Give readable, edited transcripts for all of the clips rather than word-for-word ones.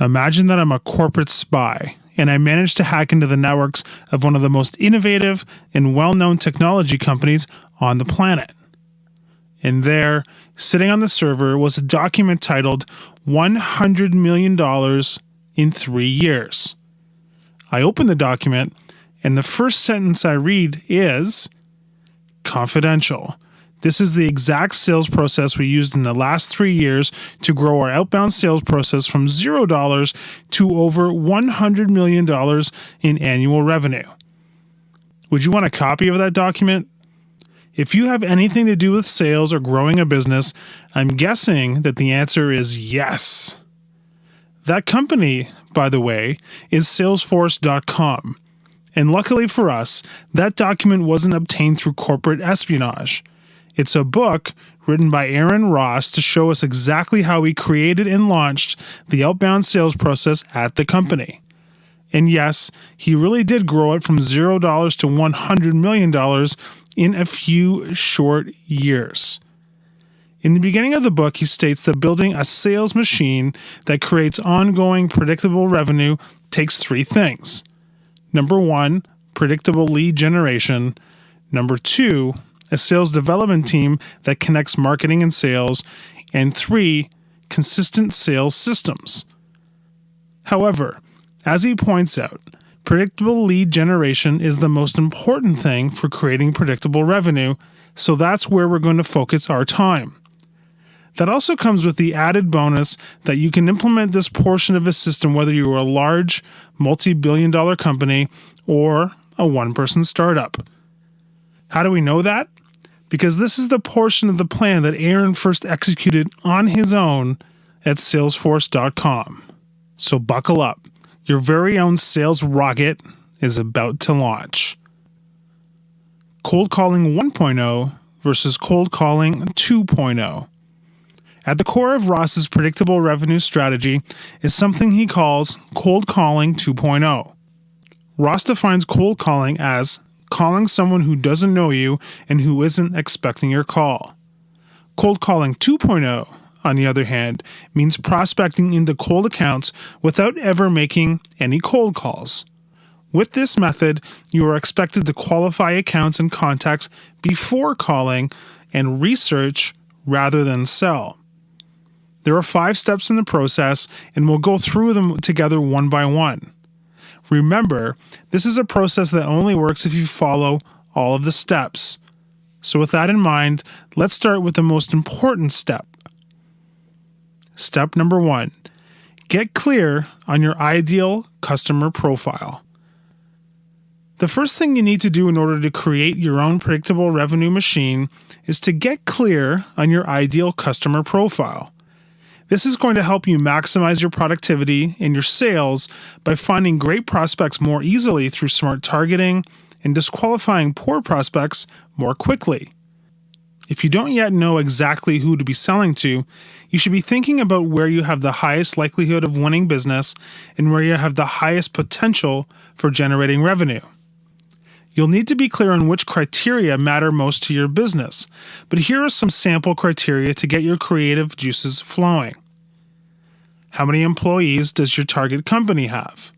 Imagine that I'm a corporate spy, and I managed to hack into the networks of one of the most innovative and well-known technology companies on the planet. And there, sitting on the server, was a document titled $100 million in 3 years. I open the document, and the first sentence I read is, "Confidential. This is the exact sales process we used in the last 3 years to grow our outbound sales process from $0 to over $100 million in annual revenue." Would you want a copy of that document? If you have anything to do with sales or growing a business, I'm guessing that the answer is yes. That company, by the way, is Salesforce.com. And luckily for us, that document wasn't obtained through corporate espionage. It's a book written by Aaron Ross to show us exactly how he created and launched the outbound sales process at the company. And yes, he really did grow it from $0 to $100 million in a few short years. In the beginning of the book, he states that building a sales machine that creates ongoing predictable revenue takes 3 things. Number 1, predictable lead generation. Number 2, a sales development team that connects marketing and sales. And 3, consistent sales systems. However, as he points out, predictable lead generation is the most important thing for creating predictable revenue, so that's where we're going to focus our time. That also comes with the added bonus that you can implement this portion of a system whether you are a large, multi-billion-dollar company or a one-person startup. How do we know that? Because this is the portion of the plan that Aaron first executed on his own at Salesforce.com. So buckle up. Your very own sales rocket is about to launch. Cold Calling 1.0 versus Cold Calling 2.0. At the core of Ross's predictable revenue strategy is something he calls Cold Calling 2.0. Ross defines cold calling as calling someone who doesn't know you and who isn't expecting your call. Cold Calling 2.0, on the other hand, means prospecting into cold accounts without ever making any cold calls. With this method, you are expected to qualify accounts and contacts before calling and research rather than sell. There are 5 steps in the process, and we'll go through them together one by one. Remember, this is a process that only works if you follow all of the steps. So with that in mind, let's start with the most important step. Step number 1. Get clear on your ideal customer profile. The first thing you need to do in order to create your own predictable revenue machine is to get clear on your ideal customer profile. This is going to help you maximize your productivity and your sales by finding great prospects more easily through smart targeting and disqualifying poor prospects more quickly. If you don't yet know exactly who to be selling to, you should be thinking about where you have the highest likelihood of winning business and where you have the highest potential for generating revenue. You'll need to be clear on which criteria matter most to your business, but here are some sample criteria to get your creative juices flowing. How many employees does your target company have?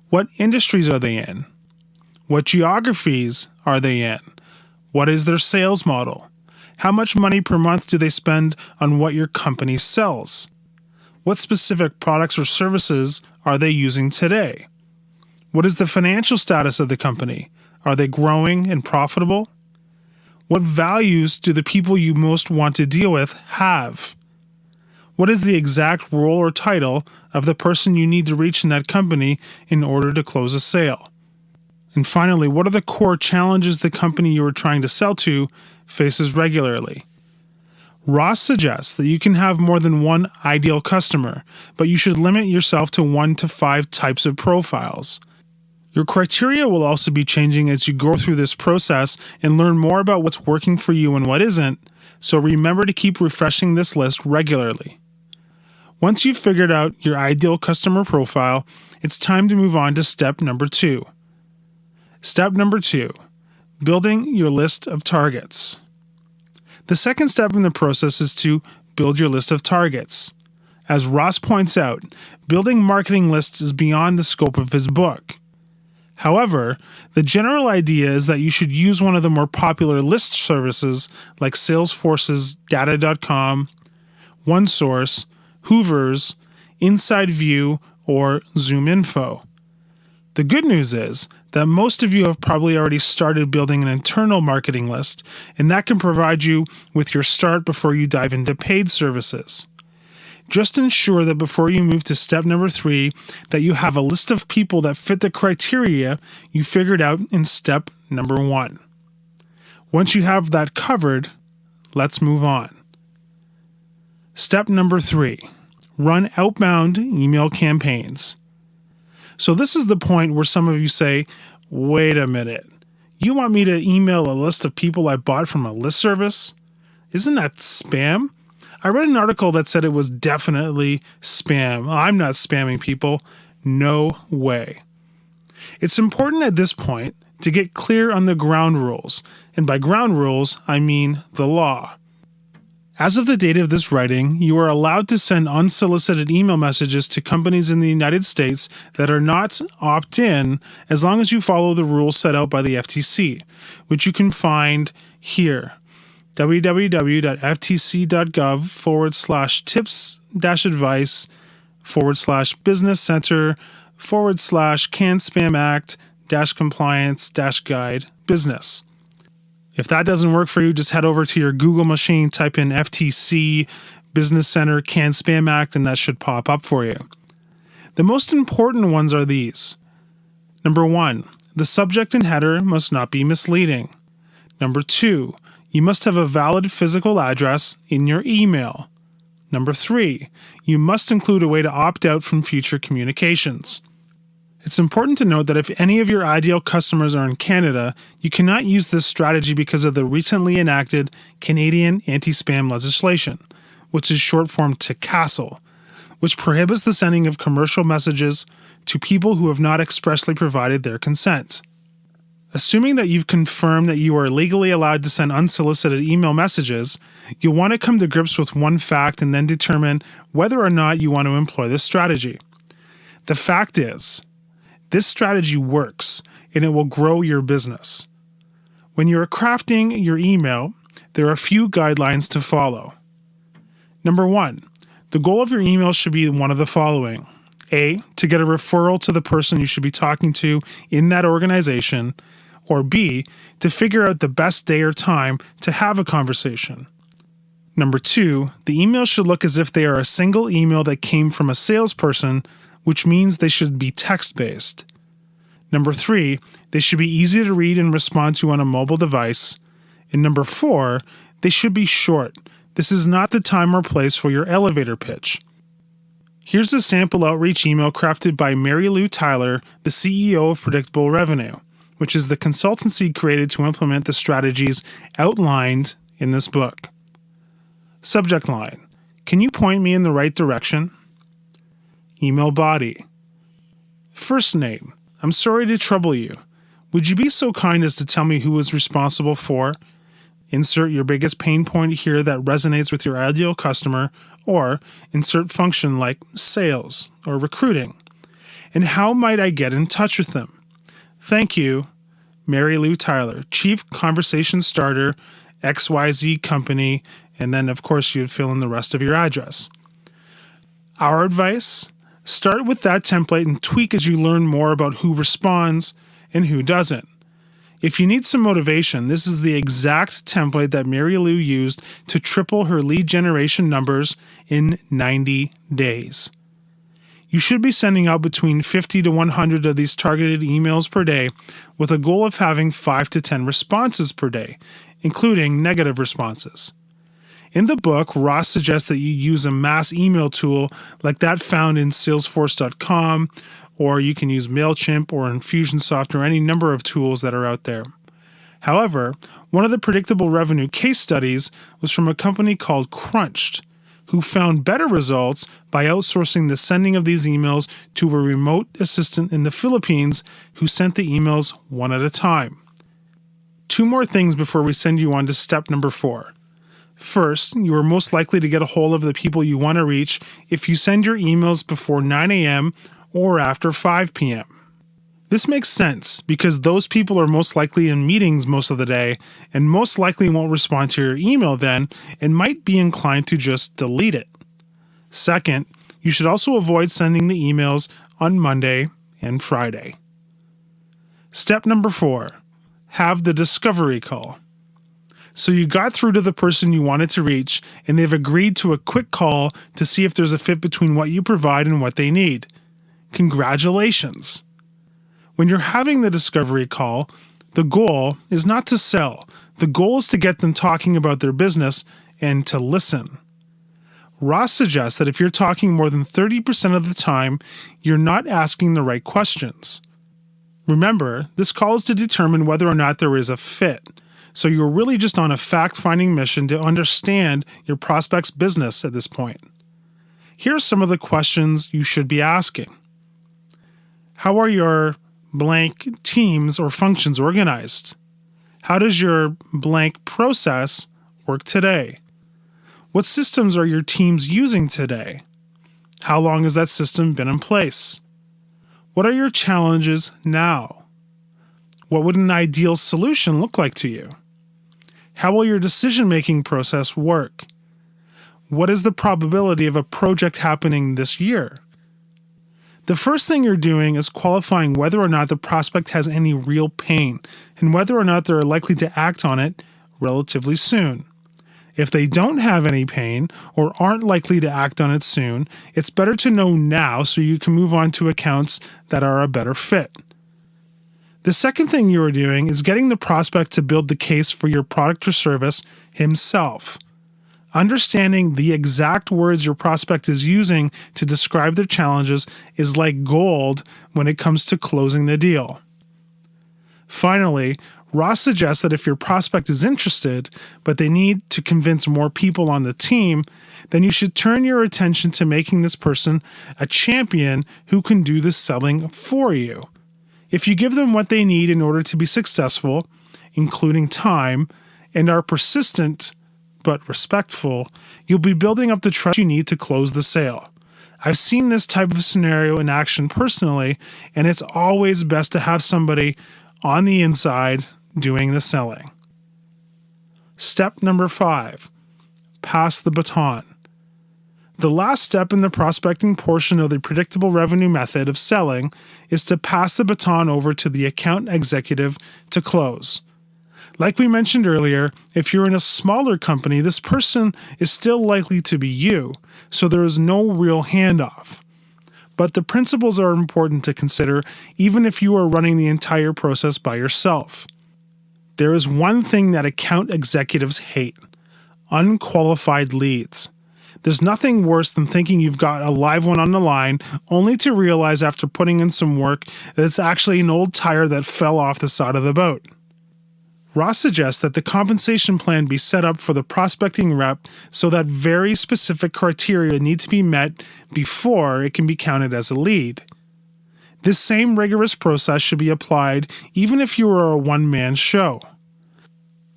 What industries are they in? What geographies are they in? What is their sales model? How much money per month do they spend on what your company sells? What specific products or services are they using today? What is the financial status of the company? Are they growing and profitable? What values do the people you most want to deal with have? What is the exact role or title of the person you need to reach in that company in order to close a sale? And finally, what are the core challenges the company you are trying to sell to faces regularly? Ross suggests that you can have more than one ideal customer, but you should limit yourself to 1 to 5 types of profiles. Your criteria will also be changing as you go through this process and learn more about what's working for you and what isn't, so remember to keep refreshing this list regularly. Once you've figured out your ideal customer profile, it's time to move on to step number 2. Step number 2, building your list of targets. The second step in the process is to build your list of targets. As Ross points out, building marketing lists is beyond the scope of his book. However, the general idea is that you should use one of the more popular list services like Salesforce's Data.com, OneSource, Hoover's, Inside View, or ZoomInfo. The good news is that most of you have probably already started building an internal marketing list, and that can provide you with your start before you dive into paid services. Just ensure that before you move to step number 3, that you have a list of people that fit the criteria you figured out in step number 1. Once you have that covered, let's move on. Step number 3, run outbound email campaigns. So this is the point where some of you say, wait a minute, you want me to email a list of people I bought from a list service? Isn't that spam? I read an article that said it was definitely spam. I'm not spamming people. No way. It's important at this point to get clear on the ground rules. And by ground rules, I mean the law. As of the date of this writing, you are allowed to send unsolicited email messages to companies in the United States that are not opt-in as long as you follow the rules set out by the FTC, which you can find here. www.ftc.gov/tips-advice/business center/can spam act-compliance-guide business. If that doesn't work for you, just head over to your Google machine, type in FTC Business Center Can Spam Act, and that should pop up for you. The most important ones are these. Number 1, the subject and header must not be misleading. Number 2, you must have a valid physical address in your email. Number 3, you must include a way to opt out from future communications. It's important to note that if any of your ideal customers are in Canada, you cannot use this strategy because of the recently enacted Canadian anti-spam legislation, which is short form to CASL, which prohibits the sending of commercial messages to people who have not expressly provided their consent. Assuming that you've confirmed that you are legally allowed to send unsolicited email messages, you'll want to come to grips with one fact and then determine whether or not you want to employ this strategy. The fact is, this strategy works, and it will grow your business. When you're crafting your email, there are a few guidelines to follow. Number 1, the goal of your email should be one of the following. A, to get a referral to the person you should be talking to in that organization, or B, to figure out the best day or time to have a conversation. Number 2, the email should look as if they are a single email that came from a salesperson, which means they should be text-based. Number 3, they should be easy to read and respond to on a mobile device. And number 4, they should be short. This is not the time or place for your elevator pitch. Here's a sample outreach email crafted by Mary Lou Tyler, the CEO of Predictable Revenue, which is the consultancy created to implement the strategies outlined in this book. Subject line: can you point me in the right direction? Email body: first name, I'm sorry to trouble you. Would you be so kind as to tell me who is responsible for? Insert your biggest pain point here that resonates with your ideal customer, or insert function like sales or recruiting. And how might I get in touch with them? Thank you, Mary Lou Tyler, Chief Conversation Starter, XYZ Company, and then of course you'd fill in the rest of your address. Our advice: start with that template and tweak as you learn more about who responds and who doesn't. If you need some motivation, this is the exact template that Mary Lou used to triple her lead generation numbers in 90 days. You should be sending out between 50 to 100 of these targeted emails per day with a goal of having 5 to 10 responses per day, including negative responses. In the book, Ross suggests that you use a mass email tool like that found in Salesforce.com, or you can use MailChimp or Infusionsoft or any number of tools that are out there. However, one of the predictable revenue case studies was from a company called Crunched, who found better results by outsourcing the sending of these emails to a remote assistant in the Philippines who sent the emails one at a time. 2 more things before we send you on to step number 4. First, you are most likely to get a hold of the people you want to reach if you send your emails before 9 a.m. or after 5 p.m. This makes sense because those people are most likely in meetings most of the day and most likely won't respond to your email then and might be inclined to just delete it. Second, you should also avoid sending the emails on Monday and Friday. Step number 4, have the discovery call. So you got through to the person you wanted to reach, and they've agreed to a quick call to see if there's a fit between what you provide and what they need. Congratulations! When you're having the discovery call, the goal is not to sell. The goal is to get them talking about their business and to listen. Ross suggests that if you're talking more than 30% of the time, you're not asking the right questions. Remember, this call is to determine whether or not there is a fit. So you're really just on a fact-finding mission to understand your prospect's business at this point. Here are some of the questions you should be asking. How are your blank teams or functions organized? How does your blank process work today? What systems are your teams using today? How long has that system been in place? What are your challenges now? What would an ideal solution look like to you? How will your decision-making process work? What is the probability of a project happening this year? The first thing you're doing is qualifying whether or not the prospect has any real pain and whether or not they're likely to act on it relatively soon. If they don't have any pain or aren't likely to act on it soon, it's better to know now so you can move on to accounts that are a better fit. The second thing you are doing is getting the prospect to build the case for your product or service himself. Understanding the exact words your prospect is using to describe their challenges is like gold when it comes to closing the deal. Finally, Ross suggests that if your prospect is interested, but they need to convince more people on the team, then you should turn your attention to making this person a champion who can do the selling for you. If you give them what they need in order to be successful, including time, and are persistent but respectful, you'll be building up the trust you need to close the sale. I've seen this type of scenario in action personally, and it's always best to have somebody on the inside doing the selling. Step number 5, pass the baton. The last step in the prospecting portion of the predictable revenue method of selling is to pass the baton over to the account executive to close. Like we mentioned earlier, if you're in a smaller company, this person is still likely to be you, so there is no real handoff. But the principles are important to consider even if you are running the entire process by yourself. There is one thing that account executives hate: unqualified leads. There's nothing worse than thinking you've got a live one on the line, only to realize after putting in some work that it's actually an old tire that fell off the side of the boat. Ross suggests that the compensation plan be set up for the prospecting rep so that very specific criteria need to be met before it can be counted as a lead. This same rigorous process should be applied even if you are a one-man show.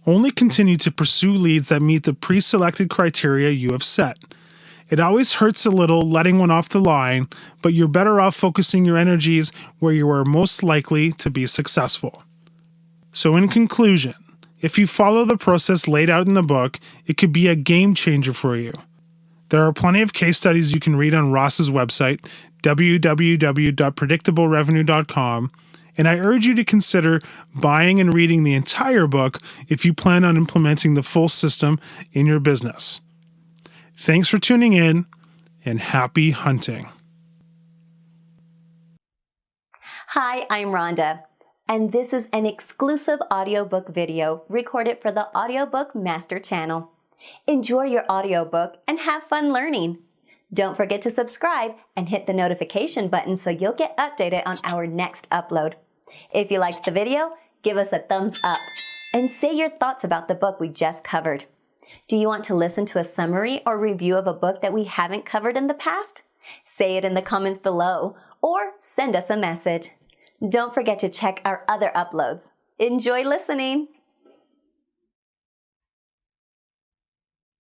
Only continue to pursue leads that meet the pre-selected criteria you have set. It always hurts a little letting one off the line, but you're better off focusing your energies where you are most likely to be successful. So in conclusion, if you follow the process laid out in the book, it could be a game changer for you. There are plenty of case studies you can read on Ross's website, www.predictablerevenue.com, and I urge you to consider buying and reading the entire book if you plan on implementing the full system in your business. Thanks for tuning in, and happy hunting. Hi, I'm Rhonda, and this is an exclusive audiobook video recorded for the Audiobook Master Channel. Enjoy your audiobook and have fun learning. Don't forget to subscribe and hit the notification button so you'll get updated on our next upload. If you liked the video, give us a thumbs up and say your thoughts about the book we just covered. Do you want to listen to a summary or review of a book that we haven't covered in the past? Say it in the comments below or send us a message. Don't forget to check our other uploads. Enjoy listening!